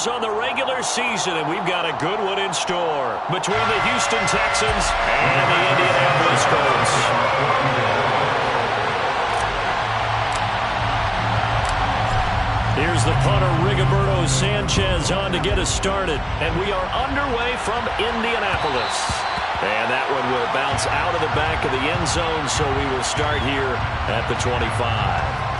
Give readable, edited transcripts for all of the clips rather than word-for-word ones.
close on the regular season, and we've got a good one in store between the Houston Texans and the Indianapolis Colts. Here's the punter, Rigoberto Sanchez, on to get us started. And we are underway from Indianapolis. And that one will bounce out of the back of the end zone, so we will start here at the 25.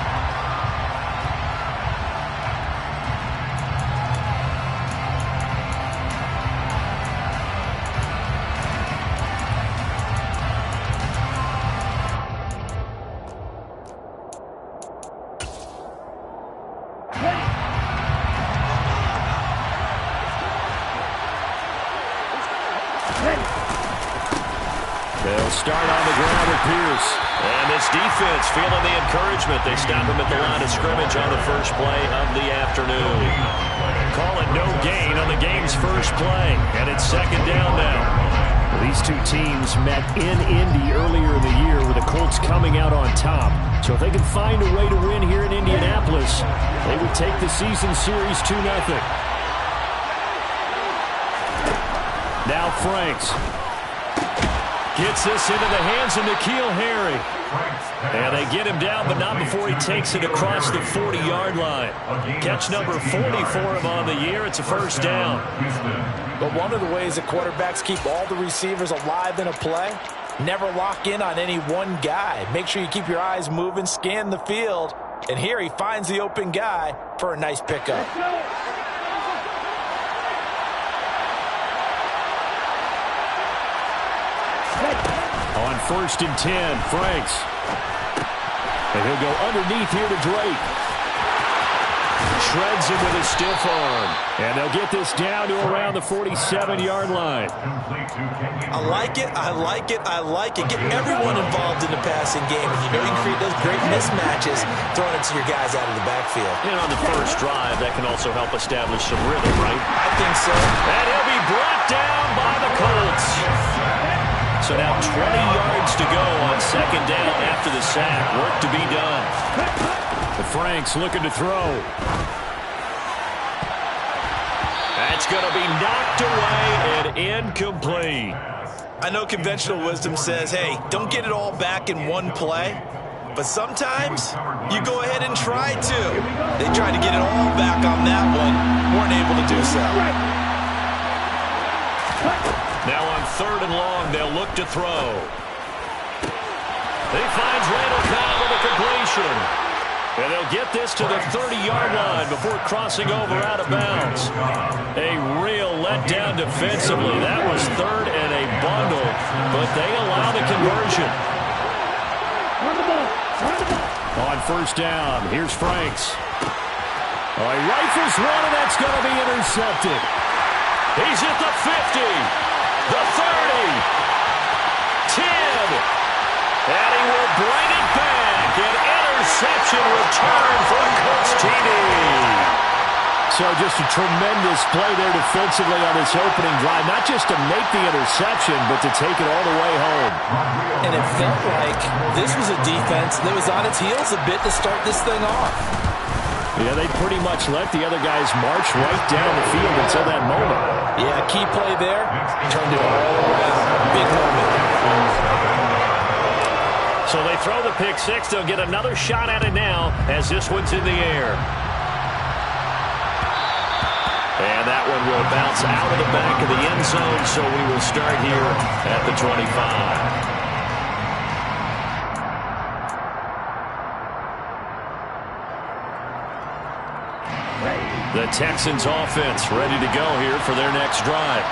They'll start on the ground with Pierce. And this defense feeling the encouragement. They stop him at the line of scrimmage on the first play of the afternoon. Call it no gain on the game's first play. And it's second down now. These two teams met in Indy earlier in the year with the Colts coming out on top. So if they can find a way to win here in Indianapolis, they would take the season series 2-0. Now Franks. Gets this into the hands of N'Keal Harry. And they get him down, but not before he takes it across the 40-yard line. Catch number 40 for him on the year. It's a first down. But one of the ways that quarterbacks keep all the receivers alive in a play, never lock in on any one guy. Make sure you keep your eyes moving, scan the field. And here he finds the open guy for a nice pickup. On 1st and 10, Franks. And he'll go underneath here to Drake. Shreds him with a stiff arm. And they'll get this down to around the 47-yard line. I like it, I like it, I like it. Get everyone involved in the passing game. And you know you can create those great mismatches throwing it to your guys out of the backfield. And on the first drive, that can also help establish some rhythm, right? I think so. And he'll be brought down by the Colts. So now 20 yards to go on second down after the sack. Work to be done. The Franks looking to throw. That's going to be knocked away and incomplete. I know conventional wisdom says, hey, don't get it all back in one play. But sometimes you go ahead and try to. They tried to get it all back on that one. Weren't able to do so. Now on 3rd and long, they'll look to throw. He finds Randall Cobb with a completion. And they'll get this to the 30-yard line before crossing over out of bounds. A real letdown defensively. That was 3rd and a bundle, but they allow the conversion. On 1st down, here's Franks. Oh, he rifles one, and that's going to be intercepted. He's at the 50, the 30, 10, and he will bring it back. An interception return for the Colts TD. So just a tremendous play there defensively on this opening drive. Not just to make the interception, but to take it all the way home. And it felt like this was a defense that was on its heels a bit to start this thing off. Yeah, they pretty much let the other guys march right down the field until that moment. Yeah, key play there. Turned it all around. Big moment. So they throw the pick six. They'll get another shot at it now as this one's in the air. And that one will bounce out of the back of the end zone, so we will start here at the 25. The Texans offense ready to go here for their next drive.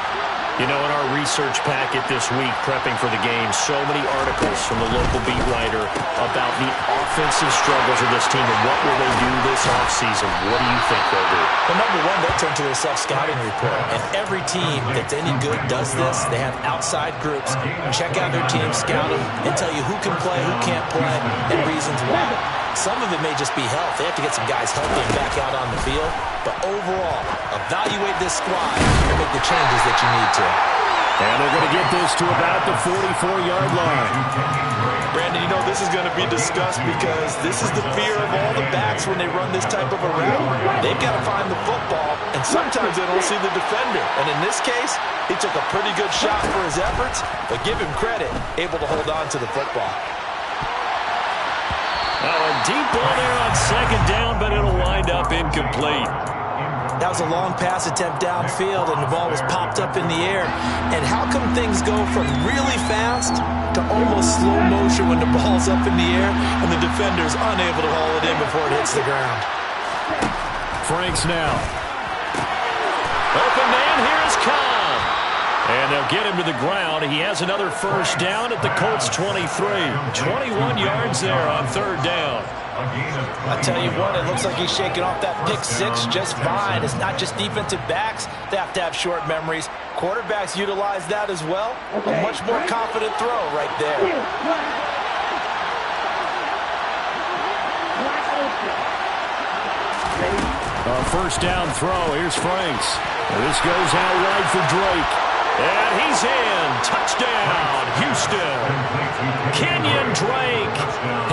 You know, in our research packet this week, prepping for the game, so many articles from the local beat writer about the offensive struggles of this team and what will they do this offseason. What do you think they'll do? Well, number one, they'll turn to their self-scouting report. And every team that's any good does this. They have outside groups. Check out their team, scout them, and tell you who can play, who can't play, and reasons why. Some of it may just be health. They have to get some guys healthy and back out on the field. But overall, evaluate this squad and make the changes that you need to. And they're going to get this to about the 44-yard line. Brandon, you know this is going to be discussed because this is the fear of all the backs when they run this type of a route. They've got to find the football, and sometimes they don't see the defender. And in this case, he took a pretty good shot for his efforts, but give him credit, able to hold on to the football. Now a deep ball there on second down, but it'll wind up incomplete. That was a long pass attempt downfield, and the ball was popped up in the air. And how come things go from really fast to almost slow motion when the ball's up in the air and the defender's unable to haul it in before it hits the ground? Franks now. Open man, here is Cobb. And they'll get him to the ground. He has another first down at the Colts 23. 21 yards there on third down. I tell you what, it looks like he's shaking off that pick six just fine. It's not just defensive backs. They have to have short memories. Quarterbacks utilize that as well. A much more confident throw right there. A first down throw. Here's Franks. This goes out wide for Drake. And he's in. Touchdown, Houston. Kenyon Drake,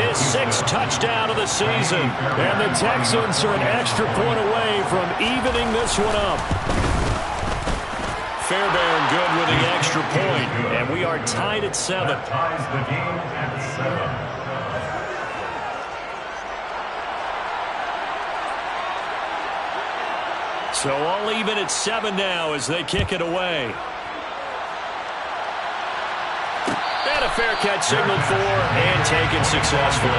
his sixth touchdown of the season. And the Texans are an extra point away from evening this one up. Fairbairn good with the extra point. And we are tied at 7. Ties the game at 7. So all even at 7 now as they kick it away. And a fair catch signaled for and taken successfully.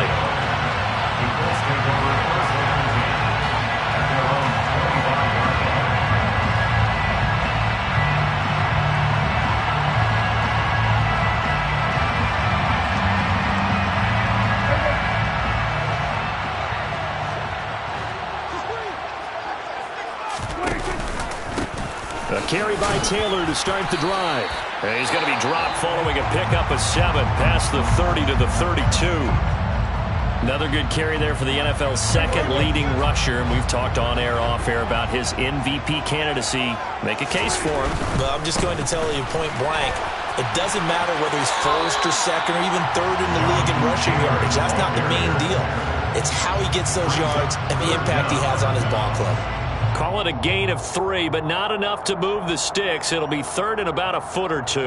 A carry by Taylor to start the drive. And he's going to be dropped following a pickup of 7 past the 30 to the 32. Another good carry there for the NFL's second leading rusher. And we've talked on air, off air about his MVP candidacy. Make a case for him. Well, I'm just going to tell you point blank. It doesn't matter whether he's first or second or even third in the league in rushing yardage. That's not the main deal. It's how he gets those yards and the impact he has on his ball club. Call it a gain of 3, but not enough to move the sticks. It'll be third and about a foot or 2.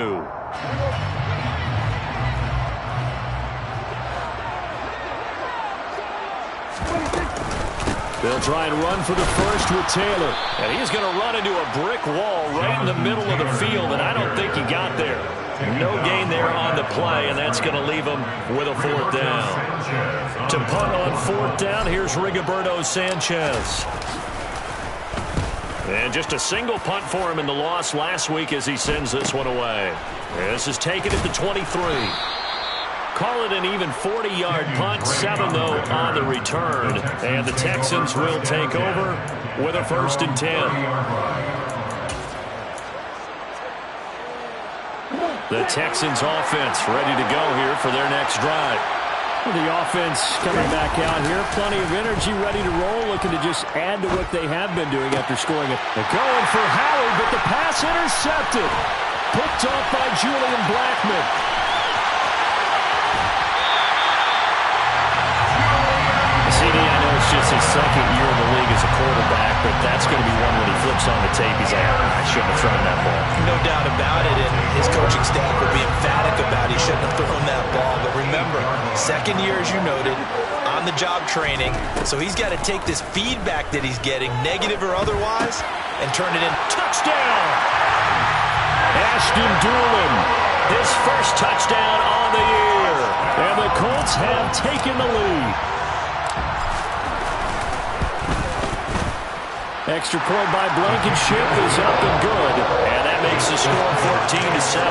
They'll try and run for the first with Taylor. And he's going to run into a brick wall right in the middle of the field, and I don't think he got there. No gain there on the play, and that's going to leave him with a fourth down. To punt on fourth down, here's Rigoberto Sanchez. And just a single punt for him in the loss last week as he sends this one away. This is taken at the 23. Call it an even 40-yard punt. 7, though, on the return. And the Texans will take over with a 1st and 10. The Texans offense ready to go here for their next drive. The offense coming back out here. Plenty of energy, ready to roll, looking to just add to what they have been doing after scoring it. They're going for Howard, but the pass intercepted. Picked off by Julian Blackmon. CD, I know it's just his second year in the league as a quarterback, but that's going to be one when he flips on the tape. He's like, I shouldn't have thrown that ball. No doubt about it, and his coaching staff will be emphatic about he shouldn't have thrown that ball. But remember, second year, as you noted, on-the-job training, so he's got to take this feedback that he's getting, negative or otherwise, and turn it in. Touchdown! Ashton Doolin, his first touchdown on the year. And the Colts have taken the lead. Extra point by Blankenship is up and good. And that makes the score 14-7.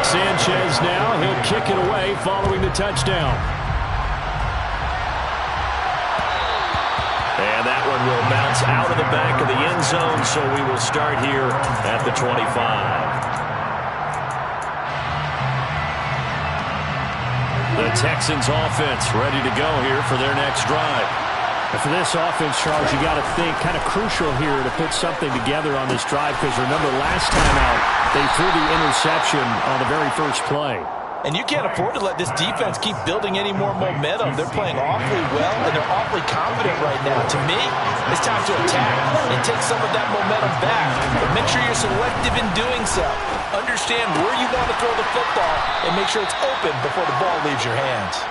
Sanchez now, he'll kick it away following the touchdown. And that one will bounce out of the back of the end zone, so we will start here at the 25. The Texans offense ready to go here for their next drive. And for this offense, Charles, you got to think kind of crucial here to put something together on this drive, because remember last time out they threw the interception on the very first play. And you can't afford to let this defense keep building any more momentum. They're playing awfully well, and they're awfully confident right now. To me, it's time to attack and take some of that momentum back. But make sure you're selective in doing so. Understand where you want to throw the football and make sure it's open before the ball leaves your hands.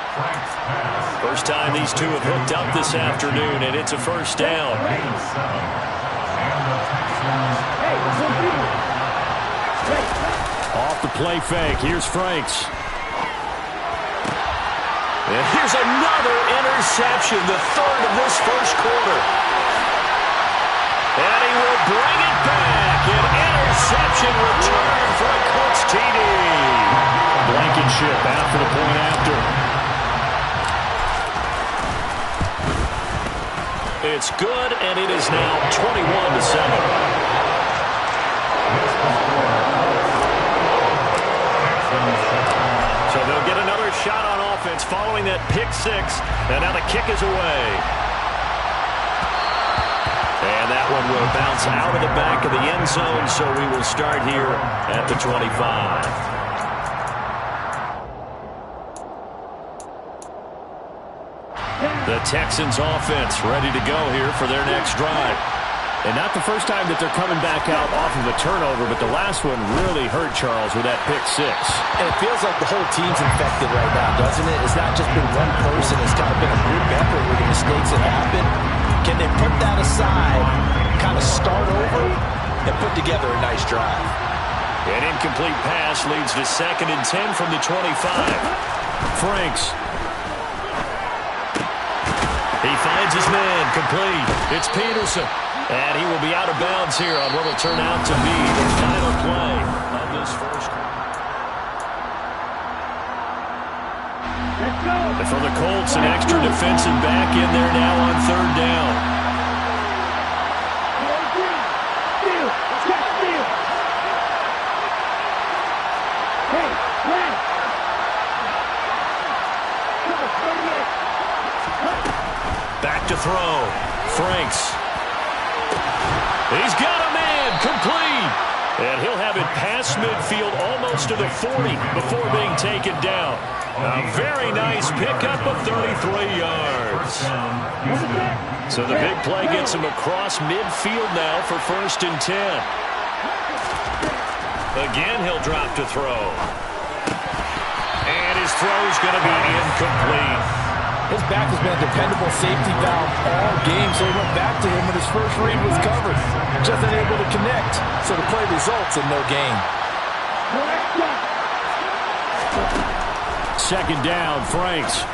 First time these two have hooked up this afternoon, and it's a first down. Off the play fake, here's Franks. And here's another interception, the third of this first quarter. And he will bring it back. An interception return for a Colts TD. Blankenship out for the point after. It's good, and it is now 21-7. So they'll get another shot on offense following that pick six, and now the kick is away. And that one will bounce out of the back of the end zone, so we will start here at the 25. The Texans offense ready to go here for their next drive. And not the first time that they're coming back out off of a turnover, but the last one really hurt Charles with that pick six. And it feels like the whole team's infected right now, doesn't it? It's not just been one person. It's kind of been a group effort with the mistakes that happen. Can they put that aside, kind of start over, and put together a nice drive? An incomplete pass leads to 2nd and 10 from the 25. Franks. He finds his man, complete. It's Peterson. And he will be out of bounds here on what will turn out to be the final play of this first quarter. And for the Colts, an extra defensive back in there now on 3rd down. Back to throw. Franks. He's got a man, complete. And he'll have it past midfield almost to the 40 before being taken down. A very nice pickup of 33 yards. So the big play gets him across midfield now for 1st and 10. Again, he'll drop to throw. And his throw's going to be incomplete. His back has been a dependable safety valve all game, so he went back to him when his first read was covered. Just unable to connect, so the play results in no gain. 2nd down, Franks.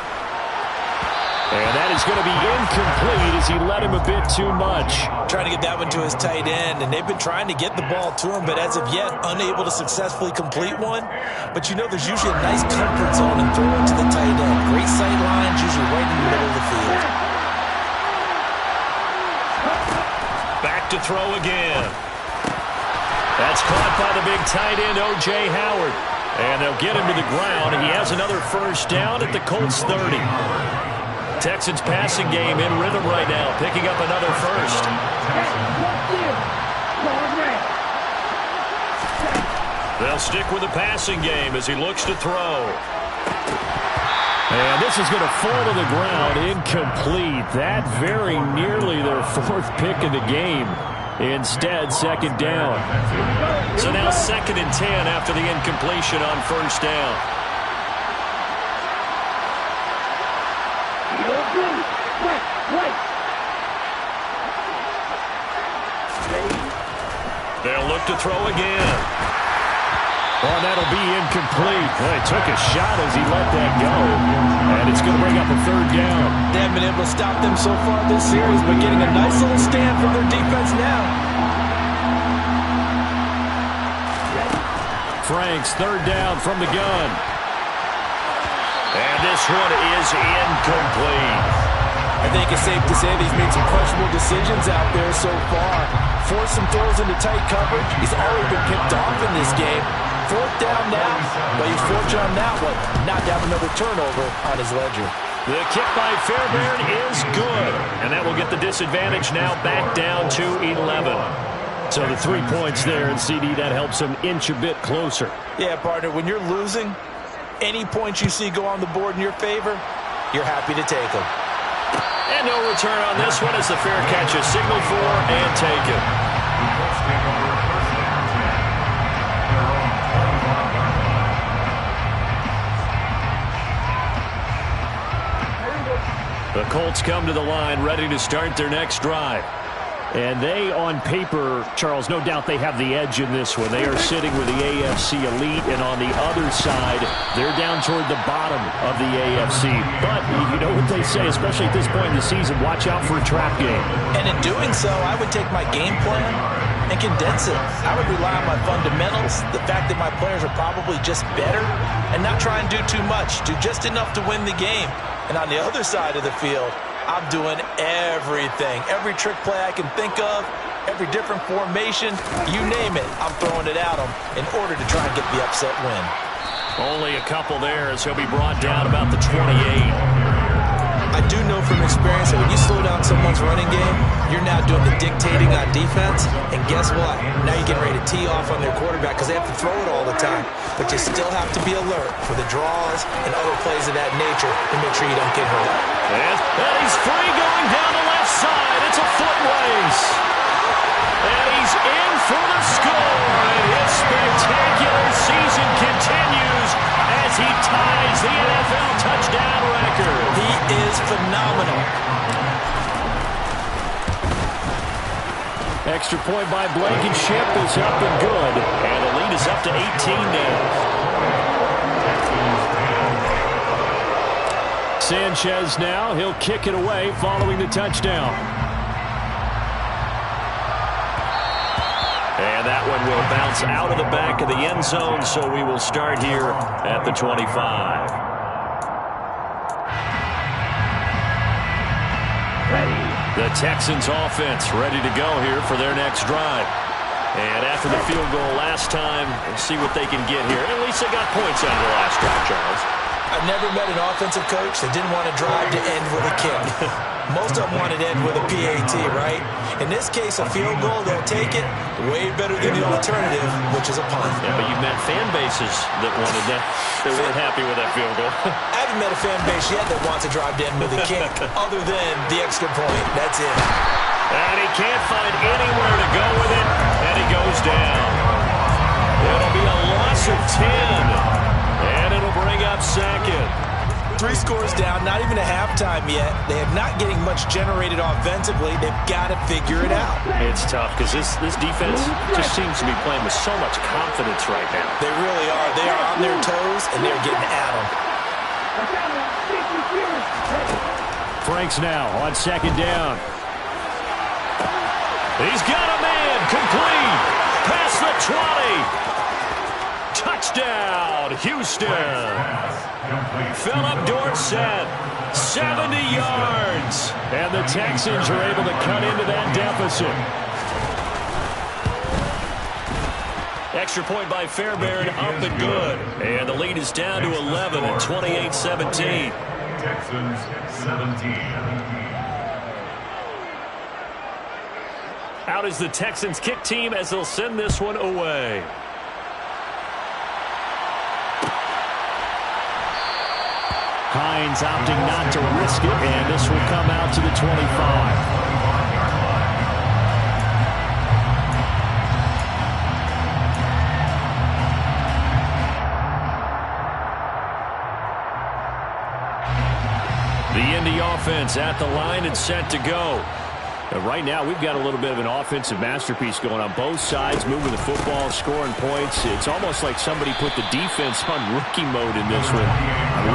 And that is going to be incomplete as he let him a bit too much. Trying to get that one to his tight end, and they've been trying to get the ball to him, but as of yet, unable to successfully complete one. But you know there's usually a nice comfort zone and throw it to the tight end. Great sight lines, usually right in the middle of the field. Back to throw again. That's caught by the big tight end, O.J. Howard. And they'll get him to the ground. He has another first down at the Colts 30. Texans passing game in rhythm right now, picking up another first. They'll stick with the passing game as he looks to throw. And this is going to fall to the ground, incomplete. That very nearly their 4th pick of the game. Instead, 2nd down. So now 2nd and 10 after the incompletion on 1st down. They'll look to throw again. Oh, that'll be incomplete. Well, he took a shot as he let that go. And it's going to bring up a 3rd down. They haven't been able to stop them so far this series, but getting a nice little stand from their defense now. Franks, 3rd down from the gun. And this one is incomplete. I think it's safe to say that he's made some questionable decisions out there so far. Forced some throws into tight coverage. He's already been picked off in this game. 4th down now, but he's fortunate on that one not to have another turnover on his ledger. The kick by Fairbairn is good. And that will get the disadvantage now back down to 11. So the 3 points there, and CD, that helps them inch a bit closer. Yeah, partner, when you're losing, any points you see go on the board in your favor, you're happy to take them. And no return on this one as the fair catch is signaled for and taken. The Colts come to the line ready to start their next drive. And they, on paper, Charles, no doubt they have the edge in this one. They are sitting with the AFC elite, and on the other side, they're down toward the bottom of the AFC. But you know what they say, especially at this point in the season, watch out for a trap game. And in doing so, I would take my game plan and condense it. I would rely on my fundamentals, the fact that my players are probably just better, and not try and do too much, do just enough to win the game. And on the other side of the field, I'm doing everything. Every trick play I can think of, every different formation, you name it, I'm throwing it at them in order to try and get the upset win. Only a couple there as he'll be brought down about the 28. I do know from experience that when you slow down someone's running game, you're now doing the dictating on defense. And guess what? Now you're getting ready to tee off on their quarterback because they have to throw it all the time. But you still have to be alert for the draws and other plays of that nature to make sure you don't get hurt. And he's free going down the left side. It's a foot race. And he's in for the score. And his spectacular season continues as he ties the NFL touchdown record. He is phenomenal. Extra point by Blankenship is up and good. And the lead is up to 18 now. Sanchez now, he'll kick it away following the touchdown. And that one will bounce out of the back of the end zone, so we will start here at the 25. The Texans offense ready to go here for their next drive. And after the field goal last time, we'll see what they can get here. At least they got points out of the last drive, Charles. I've never met an offensive coach that didn't want to drive to end with a kick. Most of them wanted to end with a PAT, right? In this case, a field goal, they'll take it way better than the alternative, which is a punt. Yeah, but you've met fan bases that wanted that, that weren't happy with that field goal. I haven't met a fan base yet that wants to drive to end with a kick, other than the extra point. That's it. And he can't find anywhere to go with it, and he goes down. It'll be a loss of 10. And it'll bring up second. 3 scores down, not even a halftime yet. They are not getting much generated offensively. They've got to figure it out. It's tough because this defense just seems to be playing with so much confidence right now. They really are. They are on their toes, and they're getting at them. Franks now on second down. He's got a man. Complete. Past the 20. Touchdown, Houston. Philip Dorsett, 70 yards. And the Texans are able to cut into that deficit. Extra point by Fairbairn, up and good. And the lead is down to 11 at 28-17. Texans 17. Out is the Texans kick team as they'll send this one away. Hines opting not to risk it, and this will come out to the 25. The Indy offense at the line and set to go. Right now, we've got a little bit of an offensive masterpiece going on both sides, moving the football, scoring points. It's almost like somebody put the defense on rookie mode in this one.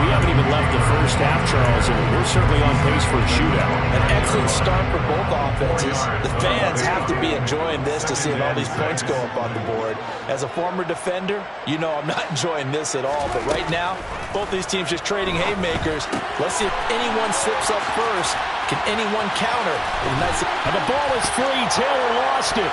We haven't even left the first half, Charles, and we're certainly on pace for a shootout. An excellent start for both offenses. The fans have to be enjoying this to see all these points go up on the board. As a former defender, you know I'm not enjoying this at all. But right now, both these teams just trading haymakers. Let's see if anyone slips up first. Can anyone counter? And the ball is free. Taylor lost it.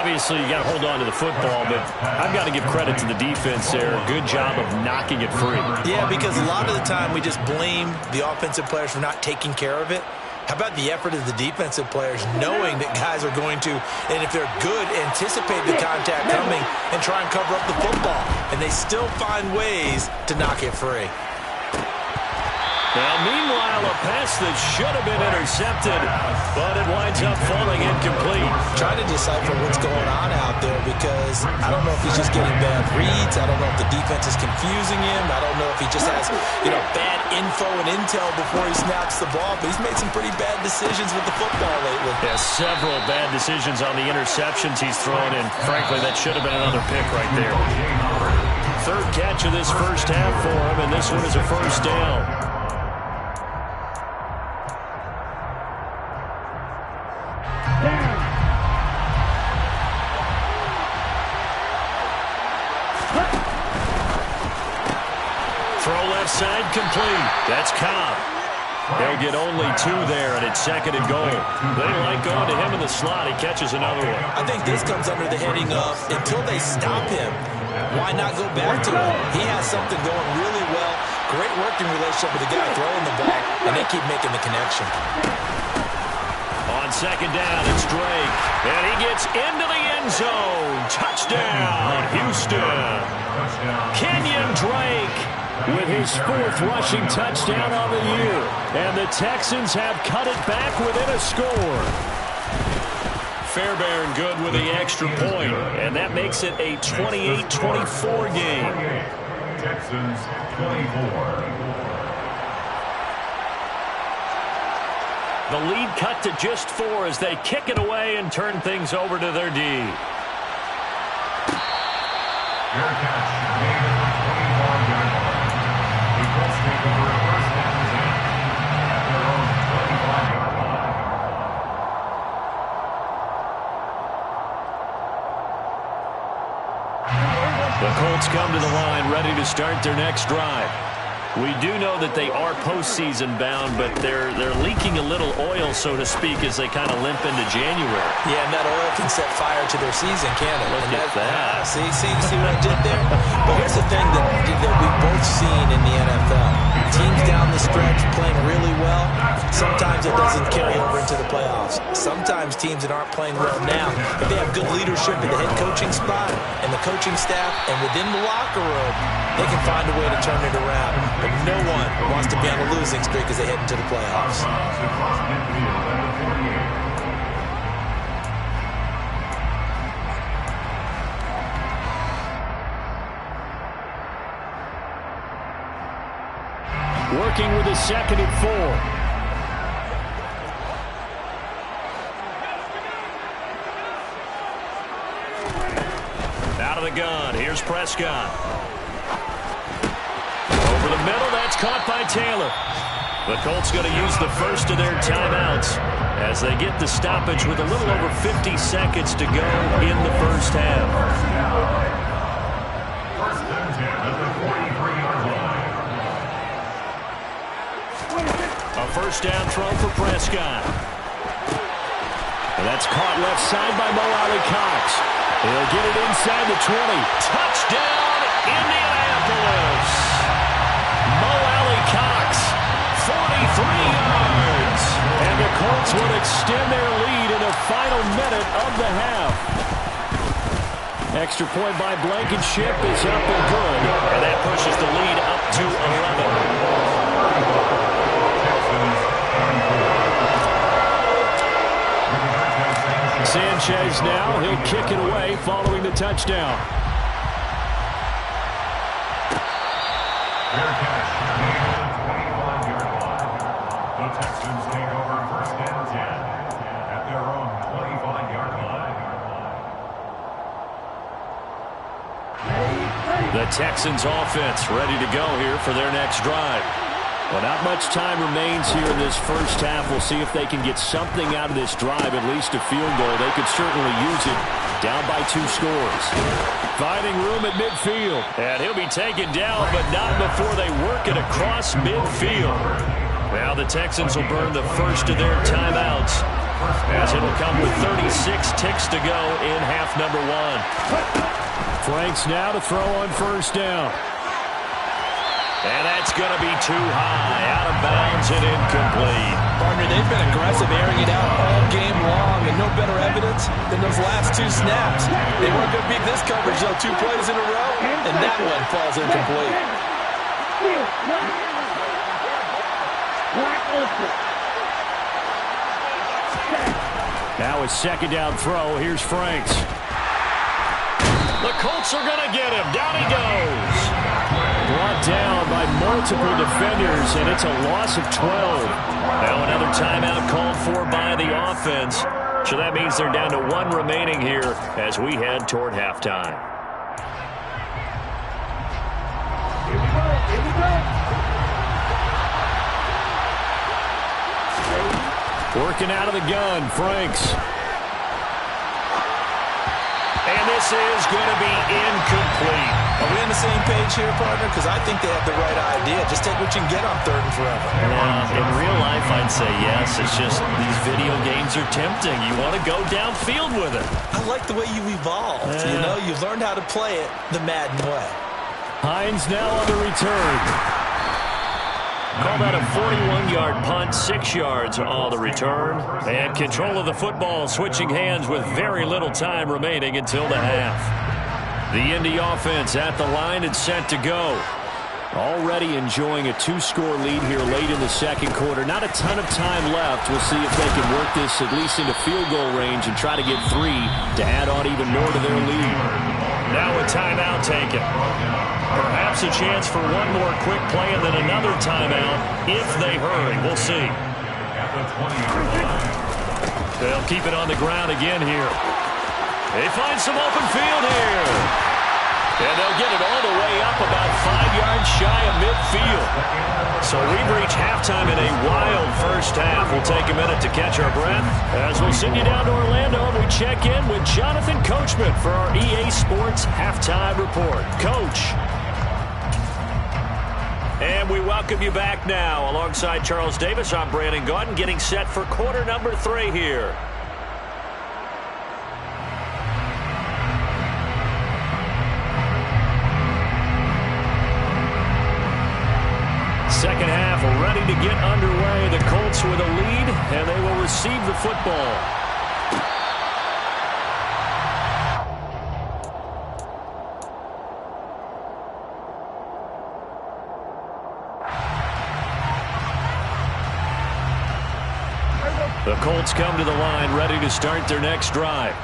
Obviously, you got to hold on to the football, but I've got to give credit to the defense there. Good job of knocking it free. Yeah, because a lot of the time we just blame the offensive players for not taking care of it. How about the effort of the defensive players knowing that guys are going to, and if they're good, anticipate the contact coming and try and cover up the football. And they still find ways to knock it free. Now, meanwhile, a pass that should have been intercepted, but it winds up falling incomplete. Trying to decipher what's going on out there because I don't know if he's just getting bad reads. I don't know if the defense is confusing him. I don't know if he just has, bad info and intel before he snaps the ball. But he's made some pretty bad decisions with the football lately. Yeah, several bad decisions on the interceptions he's thrown, and frankly, that should have been another pick right there. Third catch of this first half for him, and this one is a first down. Side complete. That's Cobb. They'll get only 2 there, and it's 2nd and goal. They like going to him in the slot. He catches another one. I think this comes under the heading of until they stop him, why not go back to him? He has something going really well. Great working relationship with the guy throwing the ball, and they keep making the connection. On 2nd down, it's Drake. And he gets into the end zone. Touchdown, Houston. Kenyon Drake with his 4th rushing touchdown on the year. And the Texans have cut it back within a score. Fairbairn good with the extra point. And that makes it a 28-24 game. Texans 24. The lead cut to just 4 as they kick it away and turn things over to their D. Fair catch made at the 24-yard line. The Colts take over first and 10 at their own 25-yard line. The Colts come to the line ready to start their next drive. We do know that they are postseason bound, but they're leaking a little oil, so to speak, as they kind of limp into January. Yeah, and that oil can set fire to their season, can't it? Look at that. See what I did there? But here's the thing that we've both seen in the NFL. Teams down the stretch playing really well, sometimes it doesn't carry over into the playoffs. Sometimes teams that aren't playing well now, if they have good leadership in the head coaching spot and the coaching staff and within the locker room, they can find a way to turn it around. But no one wants to be on a losing streak as they head into the playoffs. Working with a 2nd and 4. Out of the gun. Here's Prescott. Over the middle. That's caught by Taylor. The Colts going to use the first of their timeouts as they get the stoppage with a little over 50 seconds to go in the first half. First and 10 at the 43-yard line. A first down throw for Prescott. And that's caught left side by Mo Alley-Cox. He'll get it inside the 20. Touchdown, Indianapolis. Mo Alley-Cox, 43 yards. And the Colts will extend their lead in the final minute of the half. Extra point by Blankenship is up and good. And that pushes the lead up to 11. Sanchez now, he'll kick it away following the touchdown. Fair catch made at the 25-yard line. The Texans take over first and 10 at their own 25-yard line. The Texans offense ready to go here for their next drive. Well, not much time remains here in this first half. We'll see if they can get something out of this drive, at least a field goal. They could certainly use it down by 2 scores. Finding room at midfield. And he'll be taken down, but not before they work it across midfield. Now the Texans will burn the first of their timeouts as it'll come with 36 ticks to go in half number one. Franks now to throw on first down. And that's going to be too high, out of bounds and incomplete. Partner, they've been aggressive, airing it out all game long, and no better evidence than those last two snaps. They weren't going to beat this coverage, though, 2 plays in a row, and that one falls incomplete. Now a second down throw. Here's Franks. The Colts are going to get him. Down he goes. Brought down by multiple defenders, and it's a loss of 12. Now another timeout called for by the offense. So that means they're down to 1 remaining here as we head toward halftime. Here we go. Working out of the gun, Franks. And this is going to be incomplete. Are we on the same page here, partner? Because I think they have the right idea. Just take what you can get on 3rd and forever. In real life, I'd say yes. It's just these video games are tempting. You want to go downfield with it. I like the way you evolved. You know, you've learned how to play it the Madden way. Hines now on the return. Call that a 41-yard punt, 6 yards on the return. And control of the football switching hands with very little time remaining until the half. The Indy offense at the line and set to go. Already enjoying a 2-score lead here late in the second quarter. Not a ton of time left. We'll see if they can work this at least into field goal range and try to get 3 to add on even more to their lead. Now a timeout taken. Perhaps a chance for one more quick play and then another timeout if they hurry. We'll see. They'll keep it on the ground again here. They find some open field here. And they'll get it all the way up about 5 yards shy of midfield. So we've reached halftime in a wild first half. We'll take a minute to catch our breath as we'll send you down to Orlando and we check in with Jonathan Coachman for our EA Sports Halftime Report. Coach. And we welcome you back now. Alongside Charles Davis, I'm Brandon Gaudin, getting set for quarter number 3 here. Second half ready to get underway. The Colts with a lead, and they will receive the football. The Colts come to the line ready to start their next drive.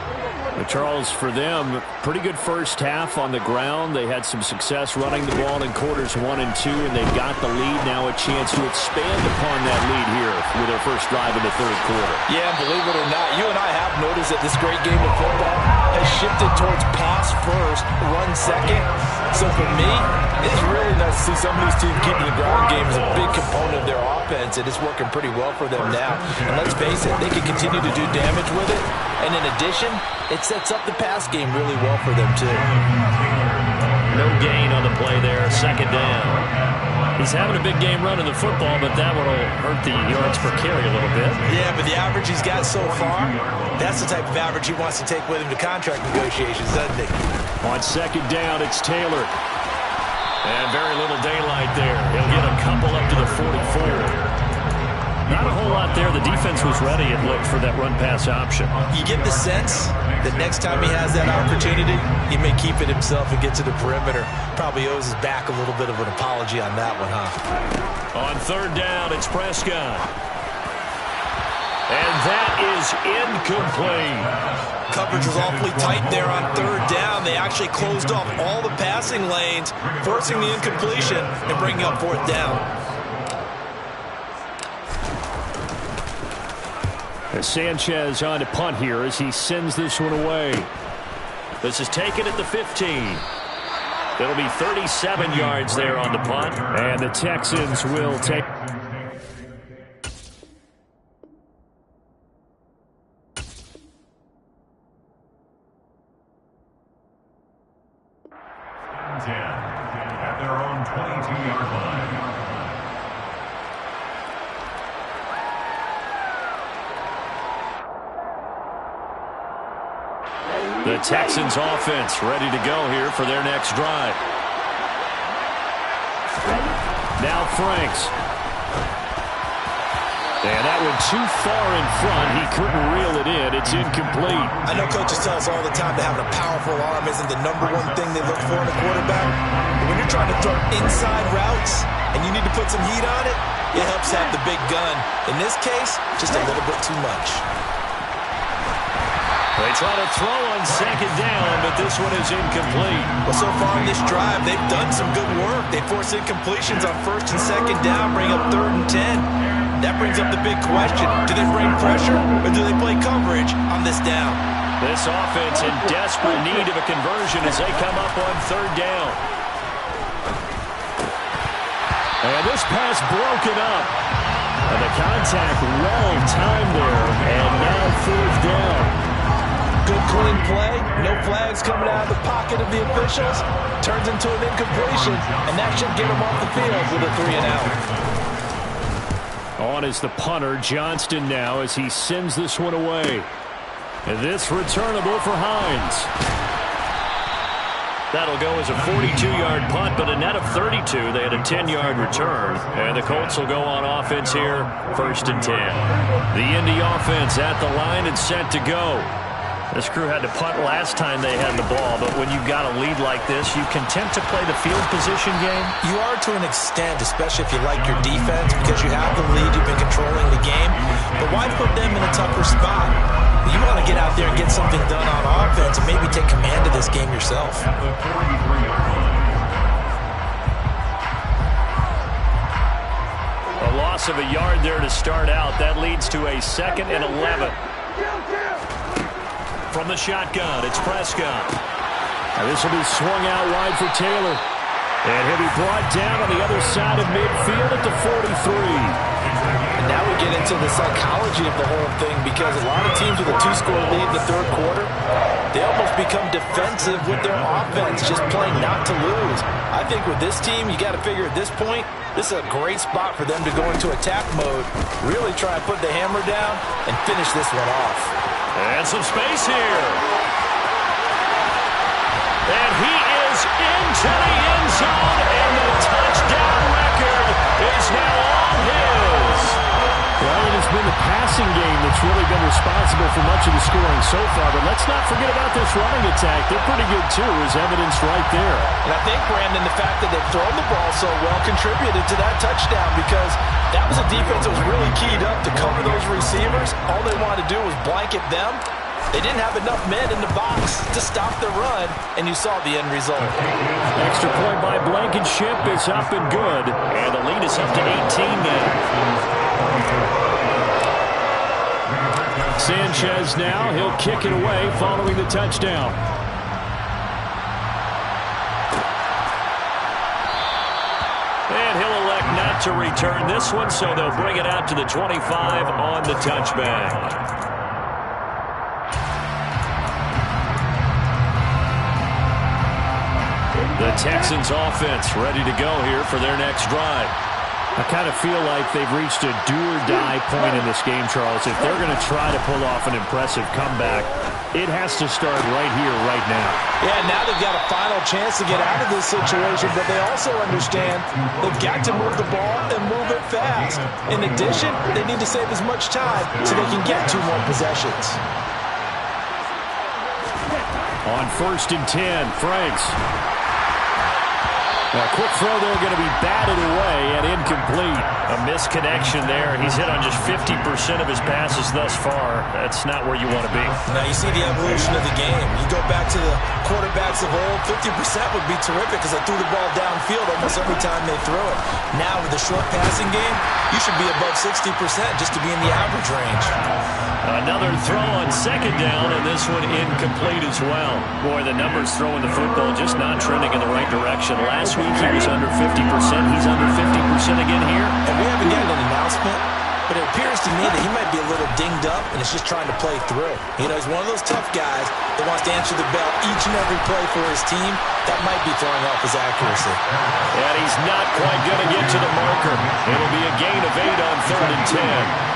Charles, for them, pretty good first half on the ground. They had some success running the ball in quarters 1 and 2, and they've got the lead. Now a chance to expand upon that lead here with their first drive in the third quarter. Yeah, believe it or not, you and I have noticed that this great game of football has shifted towards pass first, run second. So for me, it's really nice to see some of these teams keeping the ground game as a big component of their offense, and it's working pretty well for them now. And let's face it, they can continue to do damage with it. And in addition, it sets up the pass game really well for them, too. No gain on the play there. Second down. He's having a big game running the football, but that one will hurt the yards per carry a little bit. Yeah, but the average he's got so far, that's the type of average he wants to take with him to contract negotiations, doesn't he? On second down, it's Taylor. And very little daylight there. He'll get a couple up to the 44. Not a whole lot there. The defense was ready, it looked, for that run-pass option. You get the sense that next time he has that opportunity, he may keep it himself and get to the perimeter. Probably owes his back a little bit of an apology on that one, huh? On third down, it's Prescott. And that is incomplete. Coverage was awfully tight there on third down. They actually closed off all the passing lanes, forcing the incompletion and bringing up fourth down. Sanchez on to punt here as he sends this one away. This is taken at the 15. It'll be 37 yards there on the punt. And the Texans will take... At their own 22-yard line. The Texans offense ready to go here for their next drive. Now Franks. And that went too far in front. He couldn't reel it in. It's incomplete. I know coaches tell us all the time that having a powerful arm isn't the #1 thing they look for in a quarterback. But when you're trying to throw inside routes and you need to put some heat on it, it helps have the big gun. In this case, just a little bit too much. They try to throw on second down, but this one is incomplete. Well, so far in this drive, they've done some good work. They force incompletions on first and second down, bring up 3rd and 10. That brings up the big question. Do they bring pressure or do they play coverage on this down? This offense in desperate need of a conversion as they come up on 3rd down. And this pass broken up. And the contact well timed there. And now 4th down. Good clean play. No flags coming out of the pocket of the officials. Turns into an incompletion. And that should get them off the field with a 3 and out. On is the punter, Johnston now, as he sends this one away. And this returnable for Hines. That'll go as a 42-yard punt, but a net of 32. They had a 10-yard return. And the Colts will go on offense here, 1st and 10. The Indy offense at the line and set to go. This crew had to punt last time they had the ball, but when you've got a lead like this, you content to play the field position game? You are to an extent, especially if you like your defense, because you have the lead, you've been controlling the game. But why put them in a tougher spot? You want to get out there and get something done on offense and maybe take command of this game yourself. A loss of a yard there to start out. That leads to a 2nd and 11. From the shotgun, it's Prescott. Now this will be swung out wide for Taylor. And he'll be brought down on the other side of midfield at the 43. And now we get into the psychology of the whole thing, because a lot of teams with a 2-score lead in the 3rd quarter, they almost become defensive with their offense, just playing not to lose. I think with this team, you got to figure at this point, this is a great spot for them to go into attack mode, really try and put the hammer down and finish this one off. And some space here. And he is into the end zone, and the touchdown record is now all his. Well, it has been the passing game that's really been responsible for much of the scoring so far, but let's not forget about this running attack. They're pretty good, too, as evidence right there. And I think, Brandon, the fact that they've thrown the ball so well contributed to that touchdown, because that was a defense that was really keyed up to cover those receivers. All they wanted to do was blanket them. They didn't have enough men in the box to stop the run, and you saw the end result. Extra point by Blankenship is up and good. And the lead is up to 18 now. Sanchez now, he'll kick it away following the touchdown. And he'll elect not to return this one, so they'll bring it out to the 25 on the touchback. The Texans offense ready to go here for their next drive. I kind of feel like they've reached a do-or-die point in this game, Charles. If they're going to try to pull off an impressive comeback, it has to start right here, right now. Yeah, now they've got a final chance to get out of this situation, but they also understand they've got to move the ball and move it fast. In addition, they need to save as much time so they can get 2 more possessions. On 1st and 10, Franks. A quick throw there going to be batted away and incomplete. A misconnection there. He's hit on just 50% of his passes thus far. That's not where you want to be. Now you see the evolution of the game. You go back to the quarterbacks of old, 50% would be terrific because they threw the ball downfield almost every time they threw it. Now with the short passing game, you should be above 60% just to be in the average range. Another throw on 2nd down, and this one incomplete as well. Boy, the numbers throwing the football just not trending in the right direction. Last week he was under 50%. He's under 50% again here. And we haven't gotten an announcement, but it appears to me that he might be a little dinged up and is just trying to play through. You know, he's one of those tough guys that wants to answer the bell each and every play for his team. That might be throwing off his accuracy. And he's not quite going to get to the marker. It'll be a gain of 8 on 3rd and 10.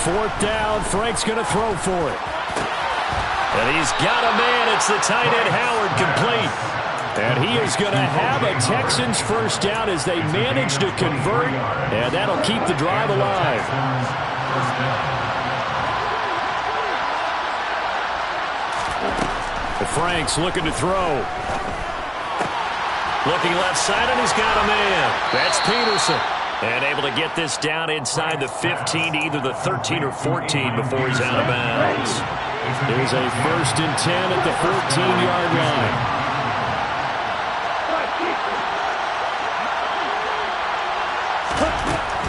4th down. Frank's going to throw for it. And he's got a man. It's the tight end Howard, complete. And he is going to have a Texans first down as they manage to convert. And that'll keep the drive alive. Frank's looking to throw. Looking left side, and he's got a man. That's Peterson. And able to get this down inside the 15 to either the 13 or 14 before he's out of bounds. There's a 1st and 10 at the 14-yard line.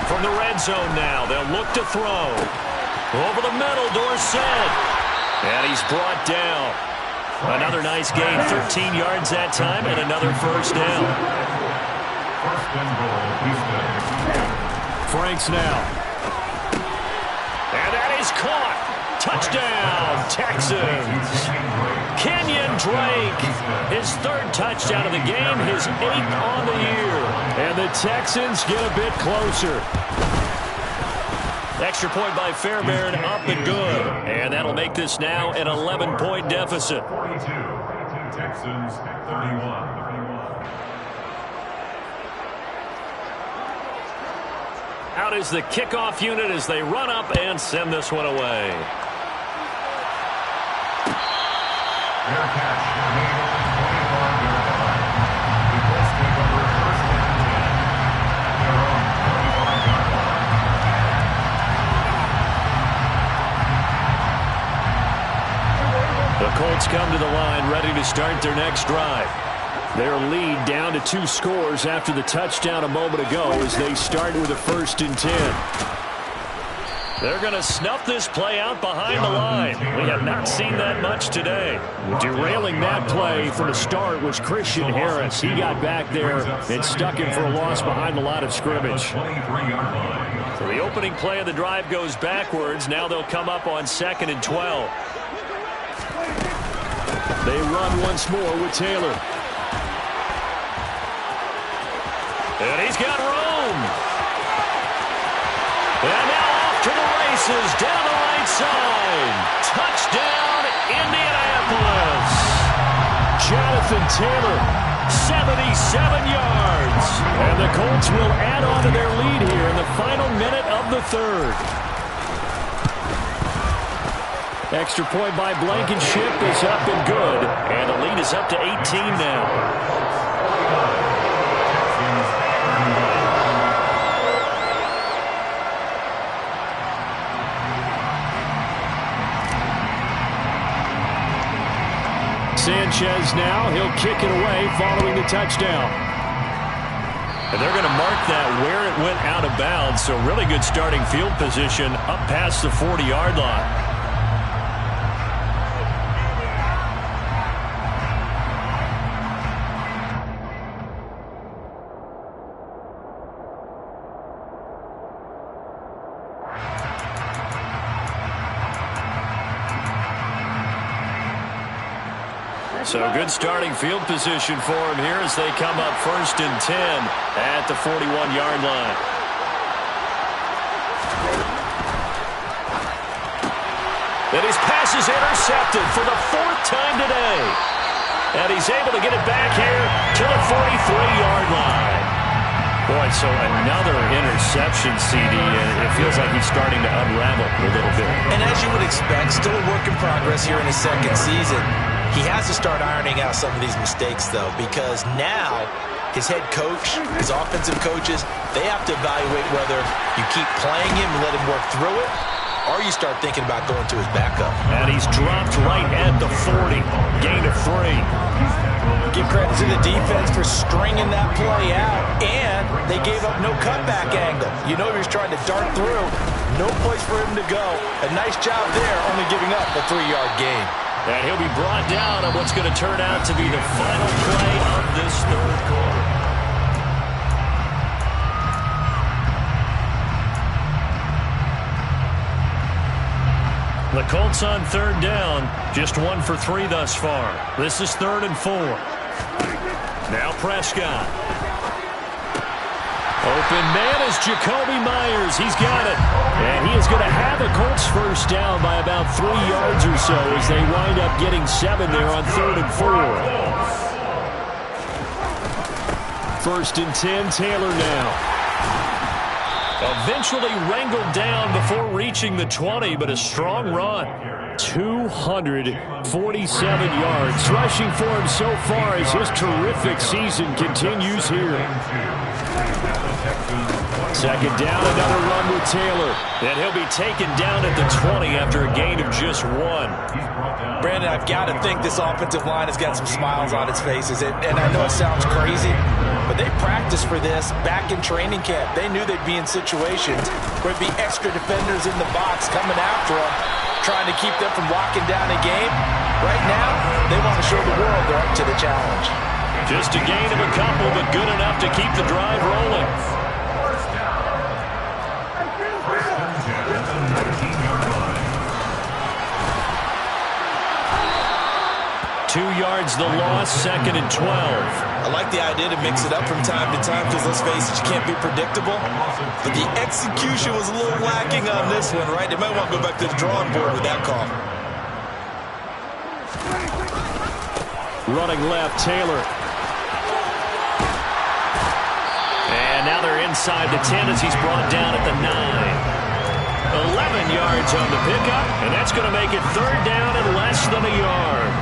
From the red zone now, they'll look to throw. Over the middle, Dorsett. And he's brought down. Another nice gain, 13 yards that time, and another first down. Franks now. And that is caught. Touchdown, Texans. Kenyon Drake, his 3rd touchdown of the game, his 8th on the year. And the Texans get a bit closer. Extra point by Fairbairn, up and good. And that'll make this now an 11-point deficit. 42, Texans, 31. Out is the kickoff unit as they run up and send this one away. Fair catch, made at the 25-yard line. The Colts take over 1st and 10 at their own 25-yard line. The Colts come to the line ready to start their next drive. Their lead down to 2 scores after the touchdown a moment ago as they start with a 1st and 10. They're going to snuff this play out behind the line. We have not seen that much today. Derailing that play from the start was Christian Harris. He got back there and stuck him for a loss behind the line of scrimmage. So the opening play of the drive goes backwards. Now they'll come up on 2nd and 12. They run once more with Taylor. And he's got room. And now off to the races down the right side. Touchdown, Indianapolis. Jonathan Taylor, 77 yards. And the Colts will add on to their lead here in the final minute of the 3rd. Extra point by Blankenship is up and good. And the lead is up to 18 now. Sanchez now, he'll kick it away following the touchdown. And they're going to mark that where it went out of bounds, so really good starting field position up past the 40-yard line. So good starting field position for him here as they come up 1st and 10 at the 41-yard line. And his pass is intercepted for the 4th time today. And he's able to get it back here to the 43-yard line. Boy, so another interception, CD, and it feels like he's starting to unravel a little bit. And as you would expect, still a work in progress here in his 2nd season. He has to start ironing out some of these mistakes, though, because now his head coach, his offensive coaches, they have to evaluate whether you keep playing him and let him work through it, or you start thinking about going to his backup. And he's dropped right at the 40. Gain of 3. Give credit to the defense for stringing that play out, and they gave up no cutback angle. You know he was trying to dart through. No place for him to go. A nice job there, only giving up a 3-yard gain. And he'll be brought down on what's going to turn out to be the final play of this 3rd quarter. The Colts on 3rd down, just 1 for 3 thus far. This is 3rd and 4. Now Prescott. Open man is Jacoby Myers. He's got it. And he is going to have a Colts first down by about 3 yards or so as they wind up getting 7 there on 3rd and 4. 1st and 10, Taylor now. Eventually wrangled down before reaching the 20, but a strong run. 247 yards rushing for him so far as his terrific season continues here. 2nd down, another run with Taylor. And he'll be taken down at the 20 after a gain of just 1. Brandon, I've got to think this offensive line has got some smiles on its faces. And I know it sounds crazy, but they practiced for this back in training camp. They knew they'd be in situations where there'd be extra defenders in the box coming after them, trying to keep them from locking down a game. Right now, they want to show the world they're up to the challenge. Just a gain of a couple, but good enough to keep the drive rolling. 2 yards the loss, 2nd and 12. I like the idea to mix it up from time to time because, let's face it, you can't be predictable. But the execution was a little lacking on this one, right? They might want to go back to the drawing board with that call. Running left, Taylor. And now they're inside the 10 as he's brought down at the 9. 11 yards on the pickup, and that's going to make it 3rd down and less than a yard.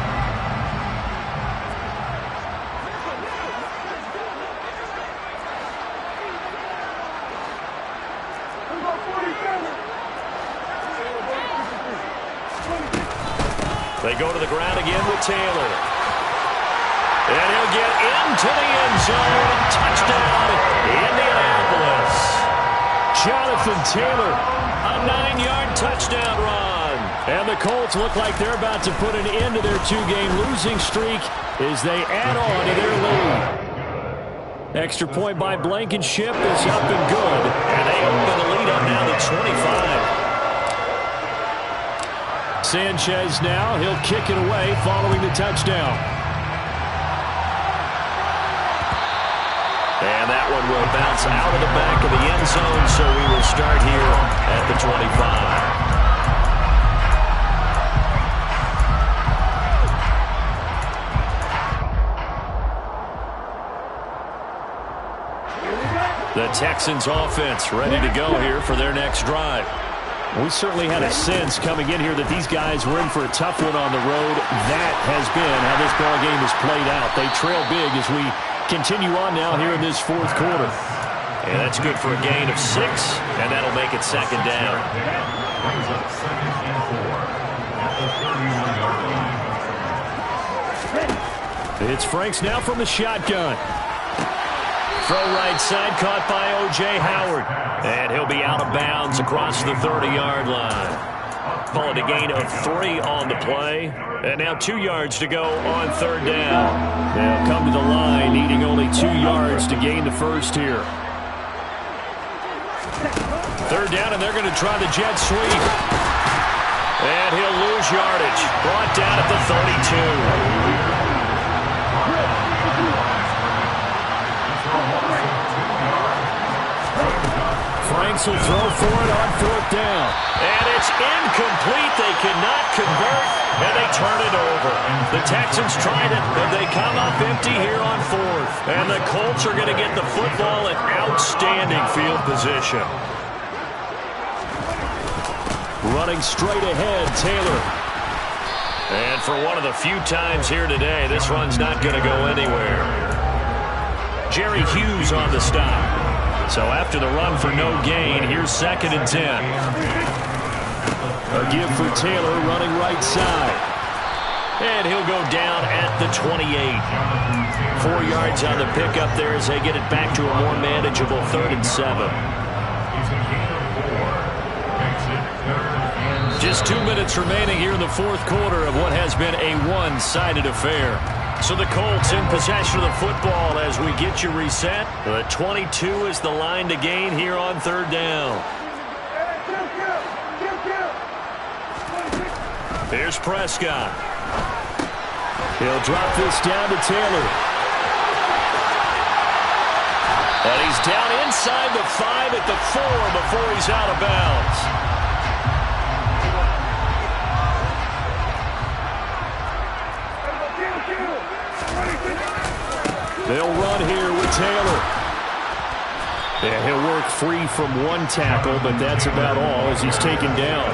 They go to the ground again with Taylor. And he'll get into the end zone. Touchdown, Indianapolis. Jonathan Taylor, a 9-yard touchdown run. And the Colts look like they're about to put an end to their 2-game losing streak as they add on to their lead. Extra point by Blankenship is up and good. And they open the lead up now to 25. Sanchez now, he'll kick it away following the touchdown. And that one will bounce out of the back of the end zone, so we will start here at the 25. The Texans offense ready to go here for their next drive. We certainly had a sense coming in here that these guys were in for a tough one on the road. That has been how this ball game has played out. They trail big as we continue on now here in this 4th quarter. And that's good for a gain of 6, and that'll make it 2nd down. It's Franks now from the shotgun. Throw right side, caught by O.J. Howard. And he'll be out of bounds across the 30-yard line. Call it a gain of 3 on the play. And now 2 yards to go on 3rd down. They'll come to the line, needing only 2 yards to gain the first here. 3rd down, and they're going to try the jet sweep. And he'll lose yardage. Brought down at the 32. Franks will throw for it on 4th down. And it's incomplete. They cannot convert, and they turn it over. The Texans tried it, but they come up empty here on 4th. And the Colts are going to get the football in outstanding field position. Running straight ahead, Taylor. And for one of the few times here today, this run's not going to go anywhere. Jerry Hughes on the stop. So after the run for no gain, here's 2nd and 10. A give for Taylor running right side. And he'll go down at the 28. 4 yards on the pickup there as they get it back to a more manageable 3rd and 7. Just 2 minutes remaining here in the 4th quarter of what has been a one-sided affair. So the Colts in possession of the football as we get you reset. The 22 is the line to gain here on 3rd down. Here's Prescott. He'll drop this down to Taylor. And he's down inside the 5 at the 4 before he's out of bounds. They'll run here with Taylor. Yeah, he'll work free from one tackle, but that's about all as he's taken down.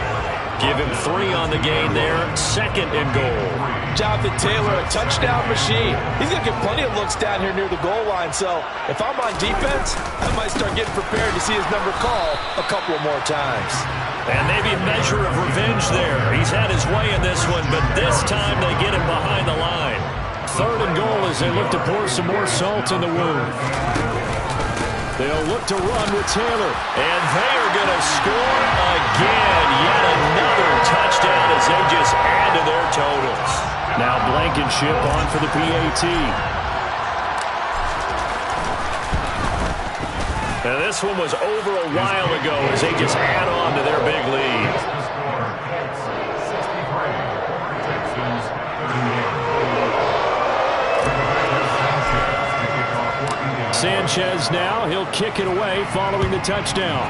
Give him 3 on the gain there. 2nd and goal. Jonathan Taylor, a touchdown machine. He's going to get plenty of looks down here near the goal line. So if I'm on defense, I might start getting prepared to see his number called a couple of more times. And maybe a measure of revenge there. He's had his way in this one, but this time they get him behind the line. 3rd and goal as they look to pour some more salt in the wound. They'll look to run with Taylor. And they are going to score again. Yet another touchdown as they just add to their totals. Now Blankenship on for the PAT. Now this one was over a while ago as they just add on to their big lead. Sanchez now, he'll kick it away following the touchdown.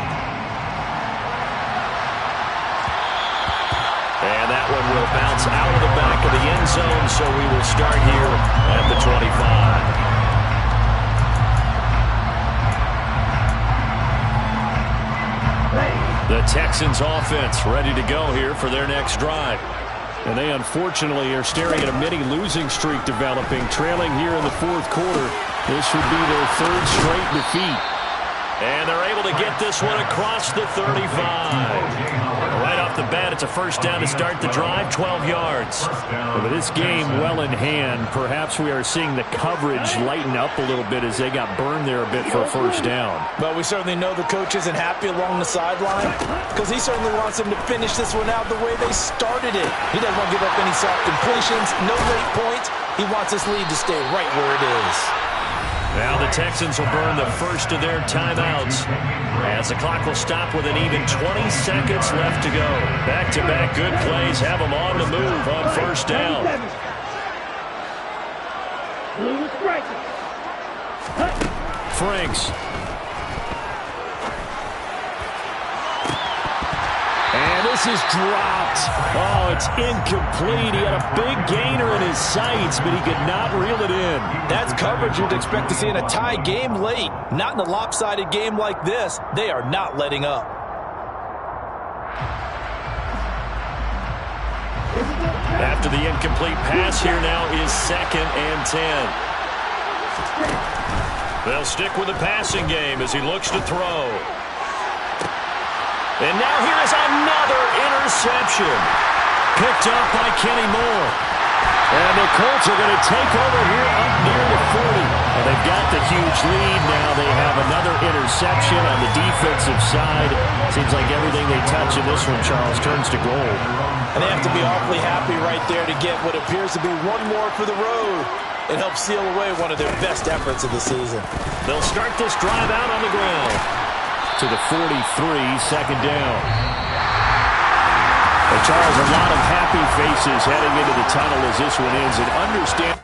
And that one will bounce out of the back of the end zone, so we will start here at the 25. The Texans offense ready to go here for their next drive. And they unfortunately are staring at a mini losing streak developing, trailing here in the 4th quarter. This would be their 3rd straight defeat. And they're able to get this one across the 35. Right off the bat, it's a first down to start the drive, 12 yards. With this game well in hand, perhaps we are seeing the coverage lighten up a little bit as they got burned there a bit for a first down. But we certainly know the coach isn't happy along the sideline because he certainly wants them to finish this one out the way they started it. He doesn't want to give up any soft completions, no late points. He wants this lead to stay right where it is. Now the Texans will burn the first of their timeouts as the clock will stop with an even 20 seconds left to go. Back-to-back good plays have them on the move on first down. Franks. And this is dropped. Oh, it's incomplete. He had a big gainer in his sights, but he could not reel it in. That's coverage you'd expect to see in a tie game late. Not in a lopsided game like this. They are not letting up. After the incomplete pass, here now is 2nd and 10. They'll stick with the passing game as he looks to throw. And now here is another interception. Picked up by Kenny Moore. And the Colts are going to take over here up near the 40. And they've got the huge lead. Now they have another interception on the defensive side. Seems like everything they touch in this one, Charles, turns to gold. And they have to be awfully happy right there to get what appears to be one more for the road. It helps seal away one of their best efforts of the season. They'll start this drive out on the ground. To the 43, 2nd down. And Charles, a lot of happy faces heading into the tunnel as this one ends. And understand